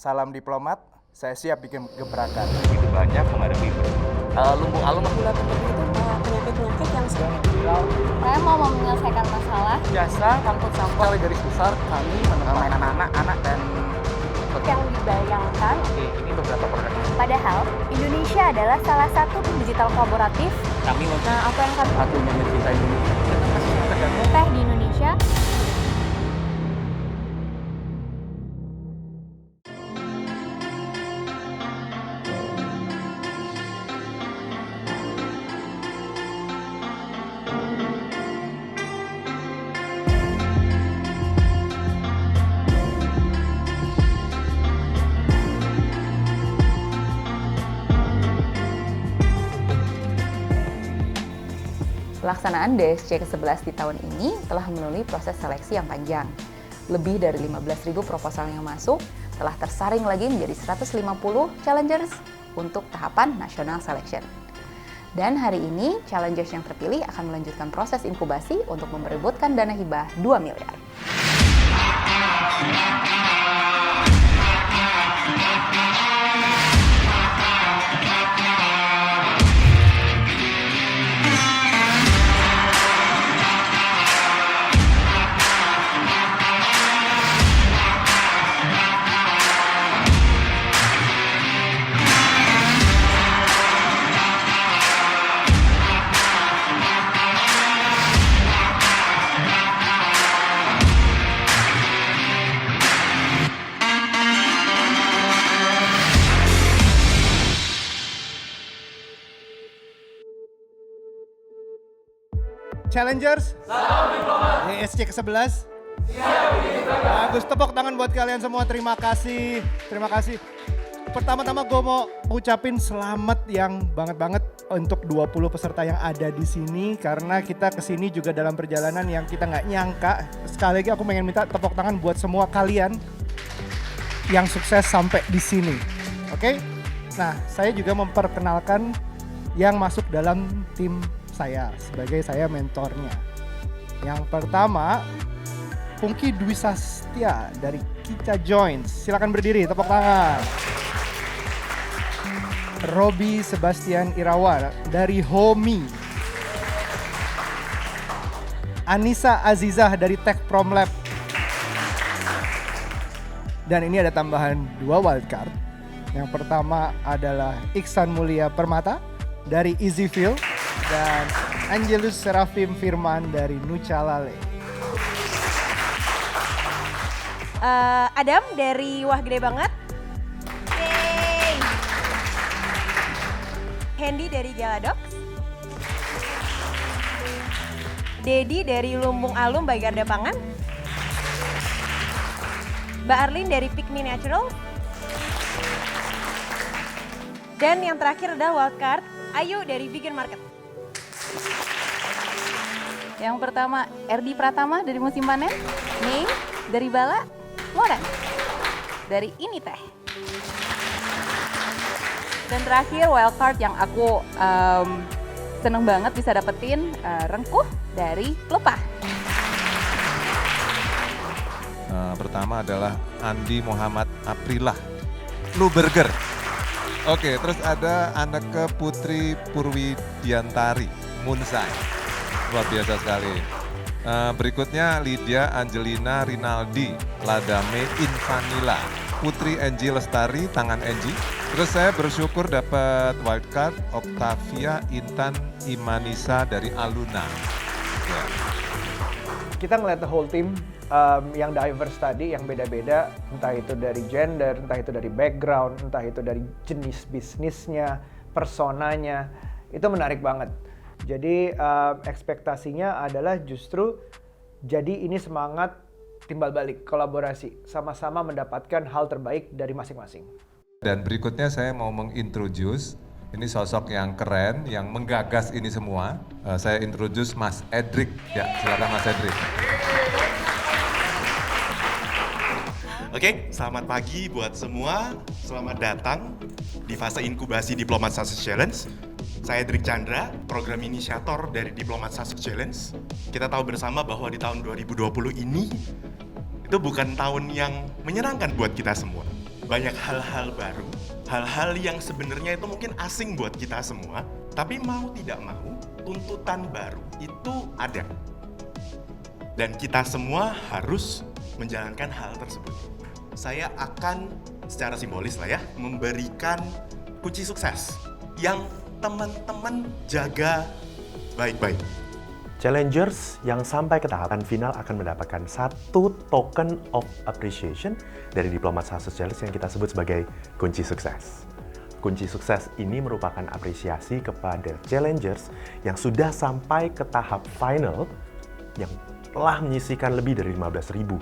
Salam diplomat, saya siap bikin gebrakan. Begitu banyak menghadapi lumbung alum Gula seperti itu penyakit-penyakit yang saya mau menyelesaikan masalah jasa angkut sampah garis besar kami menemukan anak-anak dan yang dibayangkan. ini beberapa produk. Padahal Indonesia adalah salah satu tim digital kolaboratif. Kami Nah, apa yang kami satunya mencintai Indonesia. teh di Indonesia? Pelaksanaan DSC ke-11 di tahun ini telah melalui proses seleksi yang panjang. Lebih dari 15.000 proposal yang masuk telah tersaring lagi menjadi 150 challengers untuk tahapan national selection. Dan hari ini, challengers yang terpilih akan melanjutkan proses inkubasi untuk memperebutkan dana hibah 2 miliar. Challengers, DSC ke-11. Bagus, tepuk tangan buat kalian semua, terima kasih. Pertama-tama gue mau ucapin selamat yang banget untuk 20 peserta yang ada di sini. Karena kita kesini juga dalam perjalanan yang kita nggak nyangka. Sekali lagi aku pengen minta tepuk tangan buat semua kalian yang sukses sampai di sini. Oke? Nah, saya juga memperkenalkan yang masuk dalam tim saya sebagai saya mentornya. Yang pertama, Pungki Dwi Sastia dari Kica Joints. Silakan berdiri, tepuk tangan. Robi Sebastian Irawan dari Homi. Anissa Azizah dari Tech Prom Lab. Dan ini ada tambahan 2 wildcard. Yang pertama adalah Iksan Mulia Permata dari Easyfield dan Angelus Serafim Firman dari Nucalale. Adam dari Wah Gede Banget. Yeay. Hendy dari Galadox. Dedi dari Lumbung Alum by Garda Pangan. Mbak Arlin dari Pick Me Natural. Dan yang terakhir adalah wildcard Ayu dari Vegan Market. Yang pertama, Erdi Pratama dari Musim Panen. Ning dari Bala. Loren dari Ini Teh. Dan terakhir wildcard yang aku seneng banget bisa dapetin Rengkuh dari Pelepah. Pertama adalah Andi Muhammad Aprilah, Lu Burger. Oke, terus ada Anneke Putri Purwidiantari, Moonshine. Luar biasa sekali. Berikutnya Lydia Angelina Rinaldi, Ladame Infanila, Putri Enji Lestari, Tangan Enji. Terus saya bersyukur dapat wildcard Octavia Intan Imanisa dari Aluna. Ya. Kita ngeliat the whole team yang diverse tadi, yang beda-beda, entah itu dari gender, entah itu dari background, entah itu dari jenis bisnisnya, personanya, itu menarik banget. Jadi ekspektasinya adalah justru jadi ini semangat timbal balik, kolaborasi, sama-sama mendapatkan hal terbaik dari masing-masing. Dan berikutnya saya mau mengintroduce, ini sosok yang keren, yang menggagas ini semua. Saya introduce Mas Edric. Ya, silakan Mas Edric. Oke, selamat pagi buat semua. Selamat datang di fase inkubasi Diplomat Success Challenge. Saya Edric Chandra, program inisiator dari Diplomat Success Challenge. Kita tahu bersama bahwa di tahun 2020 ini itu bukan tahun yang menyenangkan buat kita semua. banyak hal-hal baru, hal-hal yang sebenarnya itu mungkin asing buat kita semua, tapi mau tidak mau, tuntutan baru itu ada. Dan kita semua harus menjalankan hal tersebut. Saya akan secara simbolis lah ya, memberikan kunci sukses yang teman-teman jaga baik-baik. Challengers yang sampai ke tahapan final akan mendapatkan 1 token of appreciation dari Diplomat Success Challenge yang kita sebut sebagai kunci sukses. Kunci sukses ini merupakan apresiasi kepada challengers yang sudah sampai ke tahap final yang telah menyisihkan lebih dari 15.000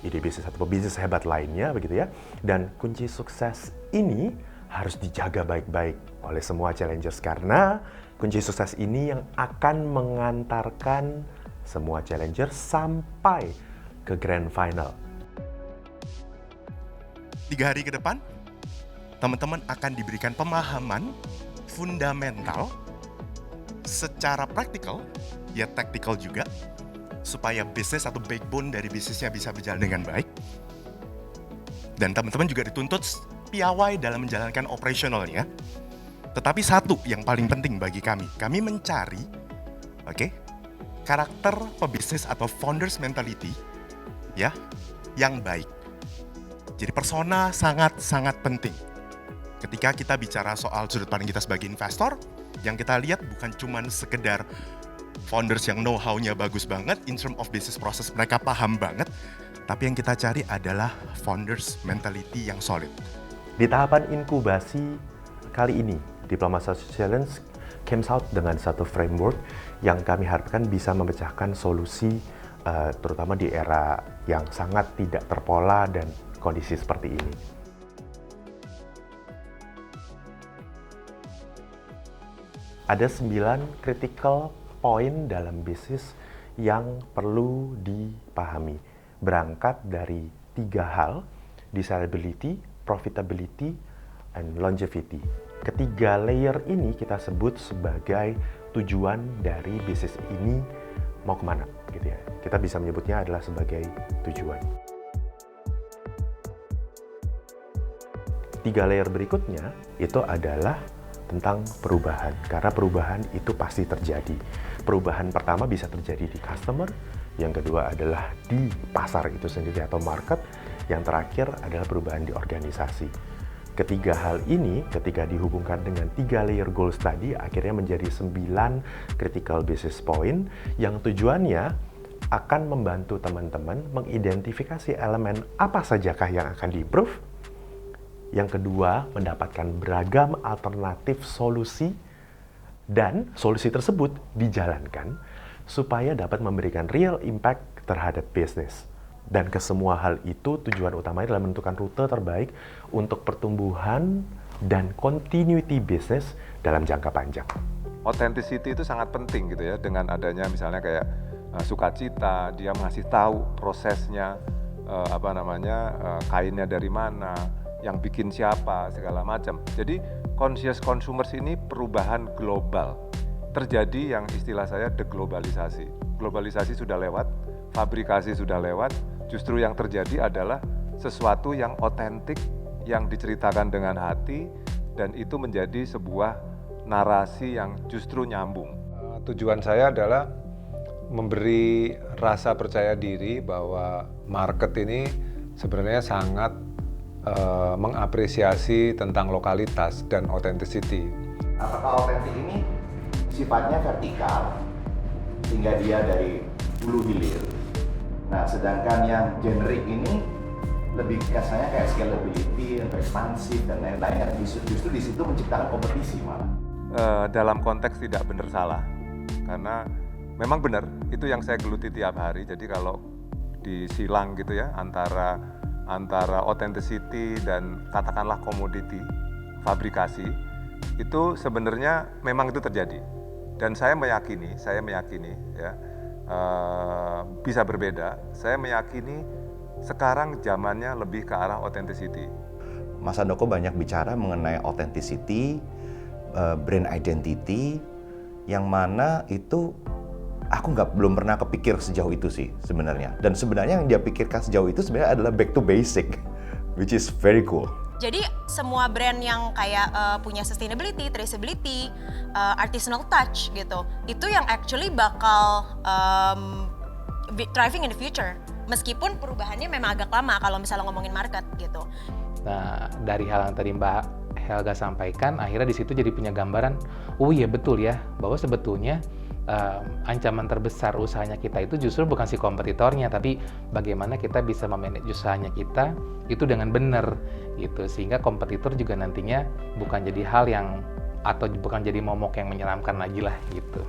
ide bisnis atau bisnis hebat lainnya begitu ya. Dan kunci sukses ini harus dijaga baik-baik oleh semua challengers karena kunci sukses ini yang akan mengantarkan semua challenger sampai ke grand final. 3 hari ke depan, teman-teman akan diberikan pemahaman fundamental secara praktikal, ya taktikal juga, supaya bisnis atau backbone dari bisnisnya bisa berjalan dengan baik. Dan teman-teman juga dituntut piawai dalam menjalankan operasionalnya. Tetapi satu yang paling penting bagi kami mencari karakter pebisnis atau founders mentality ya yang baik. Jadi persona sangat-sangat penting. Ketika kita bicara soal sudut pandang kita sebagai investor, yang kita lihat bukan cuma sekedar founders yang know-how-nya bagus banget, in terms of business process mereka paham banget, tapi yang kita cari adalah founders mentality yang solid. Di tahapan inkubasi kali ini, Diplomat Success Challenge came out dengan satu framework yang kami harapkan bisa memecahkan solusi terutama di era yang sangat tidak terpola dan kondisi seperti ini. Ada 9 critical point dalam bisnis yang perlu dipahami. Berangkat dari 3 hal, desirability, profitability, and longevity. Ketiga layer ini kita sebut sebagai tujuan dari bisnis ini mau kemana gitu ya. Kita bisa menyebutnya adalah sebagai tujuan. 3 layer berikutnya itu adalah tentang perubahan, karena perubahan itu pasti terjadi. Perubahan pertama bisa terjadi di customer, yang kedua adalah di pasar itu sendiri atau market, yang terakhir adalah perubahan di organisasi. Ketiga hal ini ketika dihubungkan dengan 3 layer goals tadi akhirnya menjadi 9 critical business point yang tujuannya akan membantu teman-teman mengidentifikasi elemen apa sajakah yang akan di-improve. Yang kedua, mendapatkan beragam alternatif solusi dan solusi tersebut dijalankan supaya dapat memberikan real impact terhadap bisnis. Dan kesemua hal itu tujuan utamanya adalah menentukan rute terbaik untuk pertumbuhan dan continuity bisnis dalam jangka panjang. Authenticity itu sangat penting gitu ya, dengan adanya misalnya kayak sukacita, dia ngasih tahu prosesnya, kainnya dari mana, yang bikin siapa, segala macam. Jadi conscious consumers ini perubahan global. Terjadi yang istilah saya deglobalisasi. Globalisasi sudah lewat, fabrikasi sudah lewat, justru yang terjadi adalah sesuatu yang otentik, yang diceritakan dengan hati, dan itu menjadi sebuah narasi yang justru nyambung. Tujuan saya adalah memberi rasa percaya diri bahwa market ini sebenarnya sangat mengapresiasi tentang lokalitas dan authenticity. Apakah otentik ini sifatnya vertikal, sehingga dia dari hulu hilir. Nah, sedangkan yang generik ini lebih kesannya kayak scalability, ekspansif dan lain-lain. Justru di situ menciptakan kompetisi malah. Dalam konteks tidak benar salah, karena memang benar itu yang saya geluti tiap hari. Jadi kalau disilang gitu ya antara authenticity dan katakanlah komoditi, fabrikasi, itu sebenarnya memang itu terjadi. Dan saya meyakini ya, bisa berbeda. Saya meyakini sekarang zamannya lebih ke arah authenticity. Mas Handoko banyak bicara mengenai authenticity, brand identity, yang mana itu aku belum pernah kepikir sejauh itu sih sebenarnya. Dan sebenarnya yang dia pikirkan sejauh itu sebenarnya adalah back to basic. which is very cool. Jadi semua brand yang kayak punya sustainability, traceability, artisanal touch gitu, itu yang actually bakal thriving in the future. Meskipun perubahannya memang agak lama kalau misalnya ngomongin market gitu. Nah, dari hal yang tadi Mbak Helga sampaikan, akhirnya di situ jadi punya gambaran, oh iya betul ya, bahwa sebetulnya ancaman terbesar usahanya kita itu justru bukan si kompetitornya, tapi bagaimana kita bisa memanage usahanya kita itu dengan benar gitu, sehingga kompetitor juga nantinya bukan jadi hal yang atau bukan jadi momok yang menyeramkan lagi lah gitu.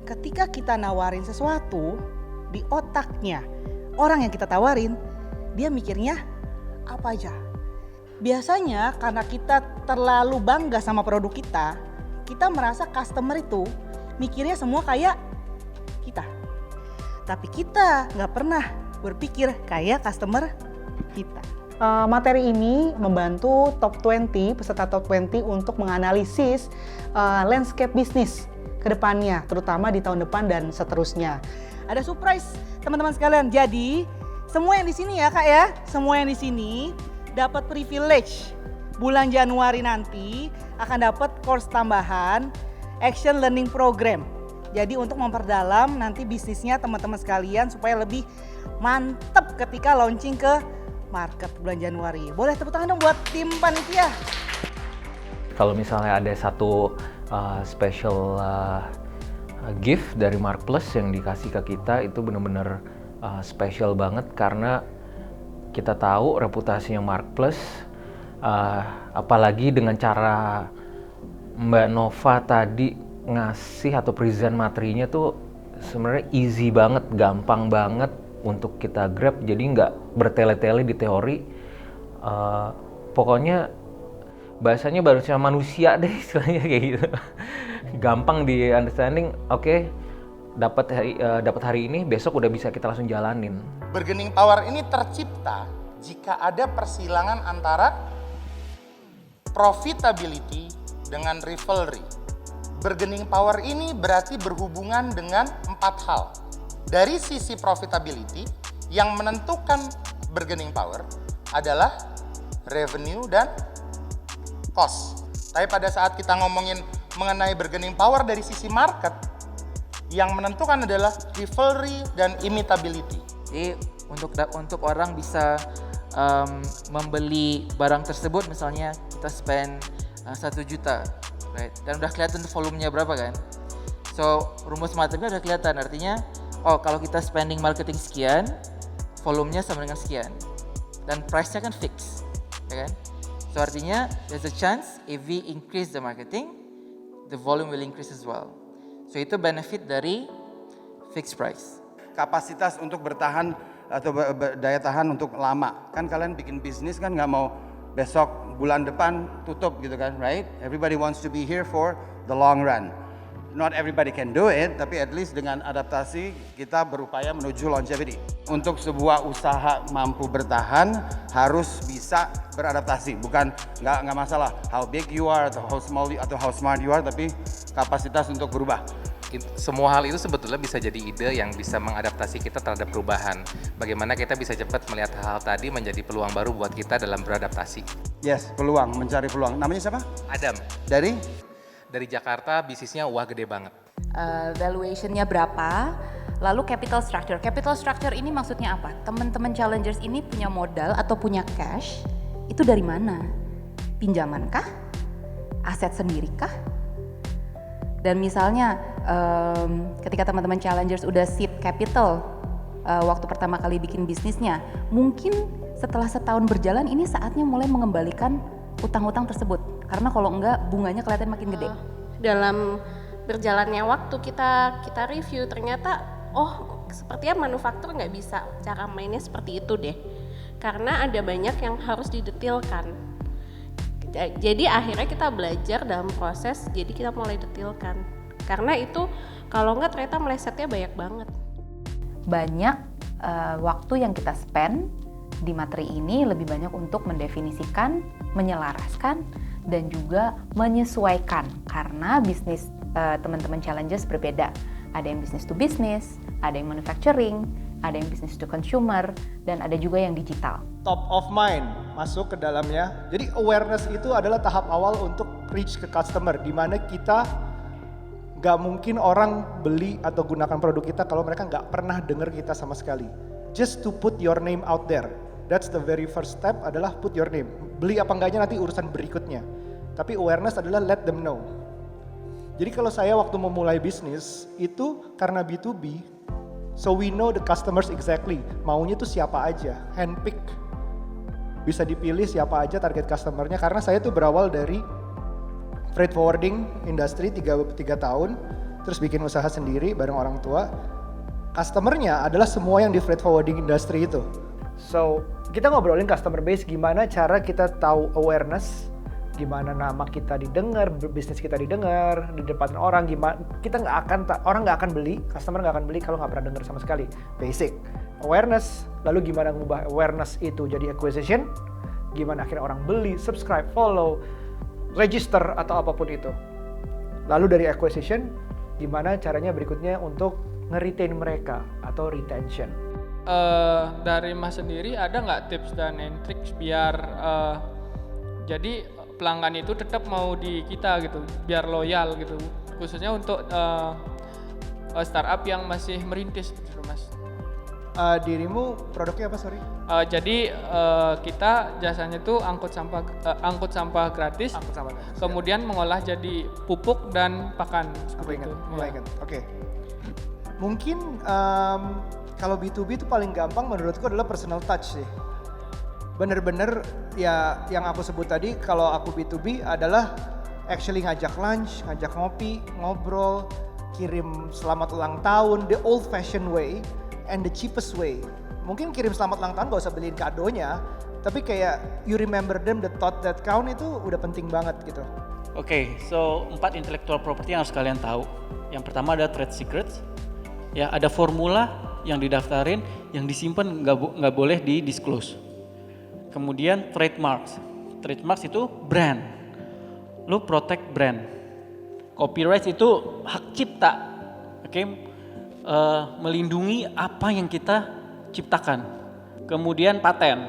Ketika kita nawarin sesuatu, di otaknya orang yang kita tawarin, dia mikirnya apa aja. Biasanya karena kita terlalu bangga sama produk kita merasa customer itu mikirnya semua kayak kita. Tapi kita nggak pernah berpikir kayak customer kita. Materi ini membantu top 20, peserta top 20 untuk menganalisis landscape bisnis ke depannya, terutama di tahun depan dan seterusnya. Ada surprise teman-teman sekalian. Jadi semua yang di sini ya Kak ya, semua yang di sini dapat privilege. Bulan Januari nanti akan dapat course tambahan Action Learning Program. Jadi untuk memperdalam nanti bisnisnya teman-teman sekalian supaya lebih mantap ketika launching ke market bulan Januari. Boleh tepuk tangan dong buat tim panitia. Kalau misalnya ada satu special gift dari Mark Plus yang dikasih ke kita, itu benar-benar special banget karena kita tahu reputasinya Mark Plus, apalagi dengan cara Mbak Nova tadi ngasih atau present materinya tuh sebenarnya easy banget, gampang banget untuk kita grab, jadi nggak bertele-tele di teori. Pokoknya bahasanya baru sama manusia deh istilahnya kayak gitu. Gampang di understanding, oke, dapat hari ini, besok udah bisa kita langsung jalanin. Bargaining power ini tercipta jika ada persilangan antara profitability dengan rivalry. Bargaining power ini berarti berhubungan dengan 4 hal. Dari sisi profitability, yang menentukan bargaining power adalah revenue dan cost. Tapi pada saat kita ngomongin mengenai bargaining power dari sisi market, yang menentukan adalah rivalry dan imitability. Jadi untuk orang bisa membeli barang tersebut, misalnya kita spend 1 juta, right? Dan udah kelihatan volumenya berapa kan? So rumus matematika udah kelihatan, artinya kalau kita spending marketing sekian, volumenya sama dengan sekian, dan price-nya kan fix, ya kan? So artinya there's a chance if we increase the marketing, the volume will increase as well. So itu benefit dari fixed price. Kapasitas untuk bertahan atau daya tahan untuk lama. Kan kalian bikin bisnis kan nggak mau besok bulan depan tutup gitu kan, right? Everybody wants to be here for the long run. Not everybody can do it, tapi at least dengan adaptasi kita berupaya menuju longevity. Untuk sebuah usaha mampu bertahan harus bisa beradaptasi, bukan nggak masalah how big you are atau how small atau how smart you are, tapi kapasitas untuk berubah. Semua hal itu sebetulnya bisa jadi ide yang bisa mengadaptasi kita terhadap perubahan. Bagaimana kita bisa cepat melihat hal-hal tadi menjadi peluang baru buat kita dalam beradaptasi. Yes, peluang, mencari peluang. Namanya siapa? Adam. Dari Jakarta, bisnisnya wah gede banget. Valuation-nya berapa? Lalu capital structure. Capital structure ini maksudnya apa? Teman-teman challengers ini punya modal atau punya cash, itu dari mana? Pinjaman kah? Aset sendiri kah? Dan misalnya ketika teman-teman challengers udah seed capital waktu pertama kali bikin bisnisnya, mungkin setelah setahun berjalan ini saatnya mulai mengembalikan utang-utang tersebut. Karena kalau enggak bunganya kelihatan makin gede. Dalam berjalannya waktu kita review, ternyata sepertinya manufaktur nggak bisa cara mainnya seperti itu deh. Karena ada banyak yang harus didetilkan. Jadi akhirnya kita belajar dalam proses, jadi kita mulai detilkan. Karena itu kalau nggak ternyata melesetnya banyak banget. Banyak waktu yang kita spend di materi ini lebih banyak untuk mendefinisikan, menyelaraskan, dan juga menyesuaikan. Karena bisnis teman-teman challengers berbeda. Ada yang business to business, ada yang manufacturing, ada yang business to consumer, dan ada juga yang digital. Top of mind masuk ke dalamnya. Jadi awareness itu adalah tahap awal untuk reach ke customer, di mana kita nggak mungkin orang beli atau gunakan produk kita kalau mereka nggak pernah dengar kita sama sekali. Just to put your name out there. That's the very first step adalah put your name. Beli apa enggaknya nanti urusan berikutnya. Tapi awareness adalah let them know. Jadi kalau saya waktu memulai bisnis itu karena B2B, so we know the customers exactly. Maunya tuh siapa aja, handpick. Bisa dipilih siapa aja target customernya karena saya tuh berawal dari freight forwarding industry 3 tahun, terus bikin usaha sendiri bareng orang tua. Customernya adalah semua yang di freight forwarding industry itu. So, kita ngobrolin customer base, gimana cara kita tahu awareness, gimana nama kita didengar, bisnis kita didengar di depan orang, gimana kita orang nggak akan beli, customer nggak akan beli kalau nggak pernah dengar sama sekali. Basic awareness, lalu gimana mengubah awareness itu jadi acquisition, gimana akhirnya orang beli, subscribe, follow, register atau apapun itu. Lalu dari acquisition, gimana caranya berikutnya untuk nge-retain mereka atau retention. Dari Mas sendiri ada nggak tips dan trik biar jadi pelanggan itu tetap mau di kita gitu, biar loyal gitu, khususnya untuk startup yang masih merintis gitu Mas. Dirimu produknya apa, sorry? Jadi kita jasanya tuh angkut sampah gratis, kemudian mengolah jadi pupuk dan pakan. Aku ingat, Oke. Mungkin kalau B2B itu paling gampang menurutku adalah personal touch sih. Bener-bener ya yang aku sebut tadi, kalau aku B2B adalah actually ngajak lunch, ngajak ngopi, ngobrol, kirim selamat ulang tahun, the old fashioned way and the cheapest way. Mungkin kirim selamat ulang tahun gak usah beliin kadonya, tapi kayak you remember them, the thought that count itu udah penting banget gitu. Oke, so 4 intellectual property yang harus kalian tahu. Yang pertama ada trade secrets, ya ada formula yang didaftarin, yang disimpan nggak boleh di disclose. Kemudian trademarks itu brand, lu protect brand. Copyright itu hak cipta, oke? Melindungi apa yang kita ciptakan. Kemudian paten.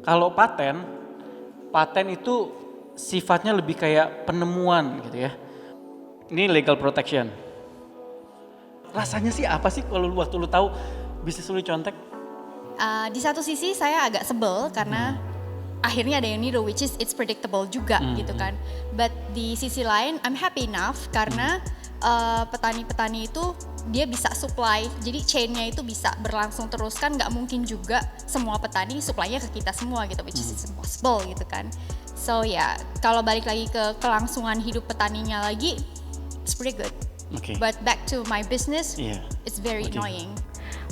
Kalau paten itu sifatnya lebih kayak penemuan gitu ya. Ini legal protection. Rasanya sih apa sih kalau waktu lu tahu bisnis lu contek? Di satu sisi saya agak sebel karena akhirnya ada yang niru, which is it's predictable juga gitu kan. But di sisi lain I'm happy enough karena petani-petani itu dia bisa supply, jadi chain-nya itu bisa berlangsung terus kan, nggak mungkin juga semua petani supply-nya ke kita semua gitu, which is impossible gitu kan. So ya, kalau balik lagi ke kelangsungan hidup petaninya lagi, it's pretty good. Okay. But back to my business, it's very annoying.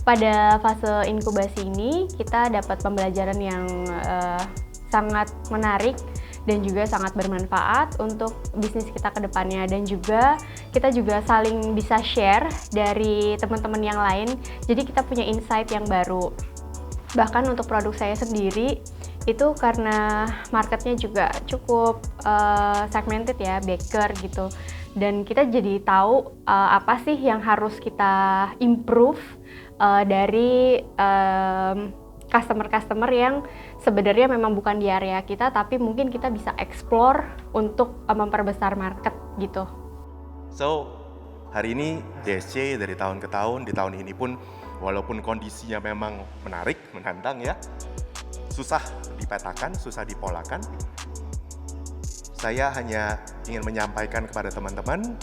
Pada fase inkubasi ini kita dapat pembelajaran yang sangat menarik dan juga sangat bermanfaat untuk bisnis kita ke depannya, dan juga kita juga saling bisa share dari teman-teman yang lain, jadi kita punya insight yang baru. Bahkan untuk produk saya sendiri itu karena marketnya juga cukup segmented ya, baker gitu, dan kita jadi tahu apa sih yang harus kita improve dari customer-customer yang sebenarnya memang bukan di area kita, tapi mungkin kita bisa explore untuk memperbesar market gitu. So, hari ini DSC dari tahun ke tahun, di tahun ini pun walaupun kondisinya memang menarik, menantang ya, susah dipetakan, susah dipolakan, saya hanya ingin menyampaikan kepada teman-teman,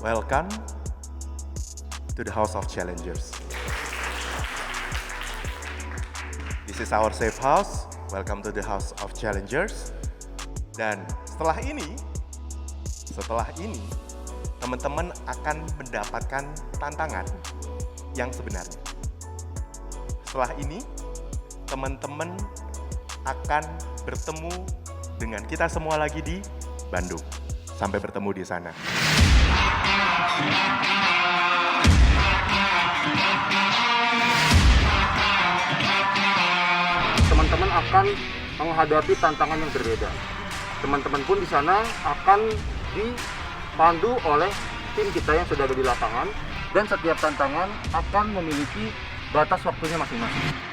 welcome to the House of Challengers. This is our safe house. Welcome to the House of Challengers. Dan setelah ini, teman-teman akan mendapatkan tantangan yang sebenarnya. Setelah ini, teman-teman akan bertemu dengan kita semua lagi di Bandung. Sampai bertemu di sana. Teman-teman akan menghadapi tantangan yang berbeda. Teman-teman pun di sana akan dipandu oleh tim kita yang sudah ada di lapangan, dan setiap tantangan akan memiliki batas waktunya masing-masing.